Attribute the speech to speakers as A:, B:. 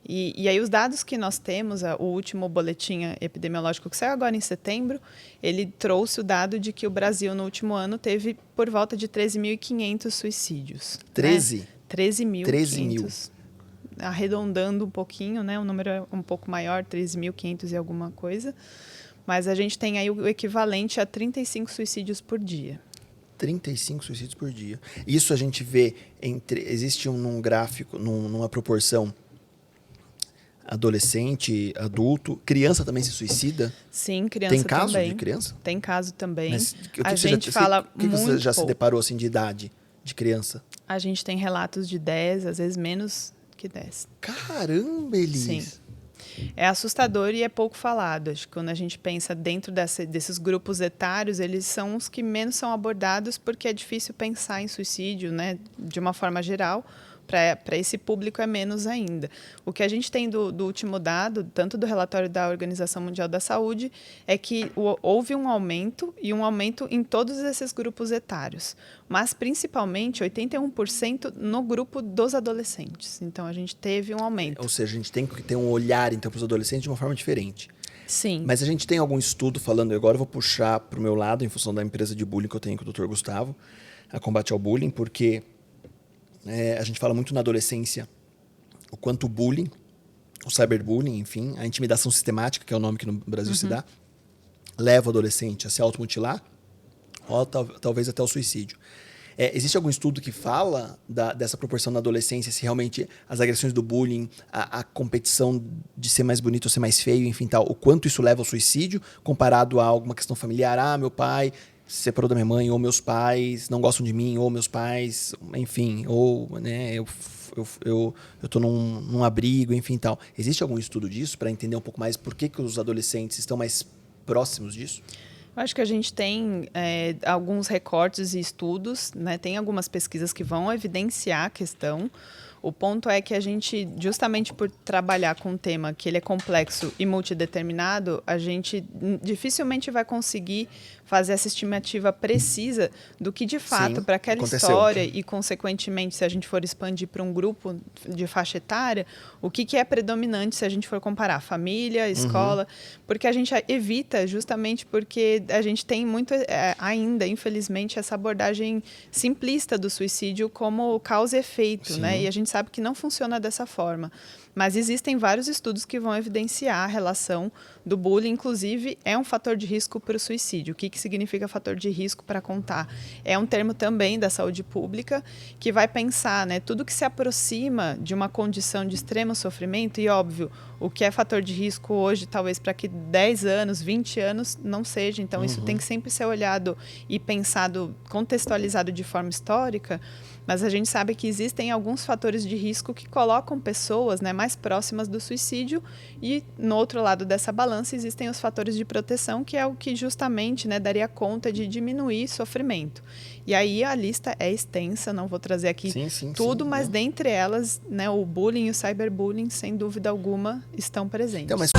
A: E aí os dados que nós temos, o último boletim epidemiológico que saiu agora em setembro, ele trouxe o dado de que o Brasil no último ano teve por volta de 13.500 suicídios.
B: 13?
A: Né? 13.500.
B: 13 mil.
A: Arredondando um pouquinho, né? O número é um pouco maior, 13.500 e alguma coisa. Mas a gente tem aí o equivalente a 35 suicídios por dia.
B: 35 suicídios por dia. Isso a gente vê, existe num gráfico, numa proporção adolescente, adulto. Criança também se suicida?
A: Sim, criança também.
B: Tem caso de criança?
A: Tem caso também.
B: Mas,
A: a gente fala muito pouco.
B: O que você já se deparou assim, de idade de criança?
A: A gente tem relatos de 10, às vezes menos que 10.
B: Caramba, Elis!
A: Sim. É assustador e é pouco falado. Acho que quando a gente pensa dentro desses grupos etários, eles são os que menos são abordados porque é difícil pensar em suicídio, né, de uma forma geral. Para esse público é menos ainda. O que a gente tem do último dado, tanto do relatório da Organização Mundial da Saúde, é que houve um aumento, e um aumento em todos esses grupos etários, mas principalmente 81% no grupo dos adolescentes. Então, a gente teve um aumento.
B: Ou seja, a gente tem que ter um olhar então, para os adolescentes de uma forma diferente.
A: Sim.
B: Mas a gente tem algum estudo falando, agora eu vou puxar para o meu lado, em função da empresa de bullying que eu tenho com o Dr. Gustavo, a Combate ao Bullying, porque a gente fala muito na adolescência o quanto o bullying, o cyberbullying, enfim, a intimidação sistemática, que é o nome que no Brasil se dá, leva o adolescente a se automutilar ou talvez até o suicídio. Existe algum estudo que fala dessa proporção na adolescência, se realmente as agressões do bullying, a competição de ser mais bonito ou ser mais feio, enfim, tal, o quanto isso leva ao suicídio comparado a alguma questão familiar? Meu pai se separou da minha mãe, ou meus pais não gostam de mim, ou meus pais, enfim, ou né, eu tô num abrigo, enfim, tal. Existe algum estudo disso para entender um pouco mais por que os adolescentes estão mais próximos disso?
A: Eu acho que a gente tem alguns recortes e estudos, né? Tem algumas pesquisas que vão evidenciar a questão. O ponto é que a gente, justamente por trabalhar com um tema que ele é complexo e multideterminado, a gente dificilmente vai conseguir fazer essa estimativa precisa do que, de fato, para aquela história e, consequentemente, se a gente for expandir para um grupo de faixa etária, o que é predominante se a gente for comparar família, escola, porque a gente evita justamente porque a gente tem muito ainda, infelizmente, essa abordagem simplista do suicídio como causa e efeito, né? E a gente sabe que não funciona dessa forma. Mas existem vários estudos que vão evidenciar a relação do bullying, inclusive é um fator de risco para o suicídio. O que significa fator de risco para contar? É um termo também da saúde pública que vai pensar, né, tudo que se aproxima de uma condição de extremo sofrimento, e óbvio, o que é fator de risco hoje, talvez para que 10 anos, 20 anos não seja. Então, isso tem que sempre ser olhado e pensado, contextualizado de forma histórica. Mas a gente sabe que existem alguns fatores de risco que colocam pessoas, né, mais próximas do suicídio, e no outro lado dessa balança existem os fatores de proteção, que é o que justamente, né, daria conta de diminuir sofrimento. E aí a lista é extensa, não vou trazer aqui tudo, mas dentre elas, né, o bullying e o cyberbullying, sem dúvida alguma, estão presentes.
B: Então, mas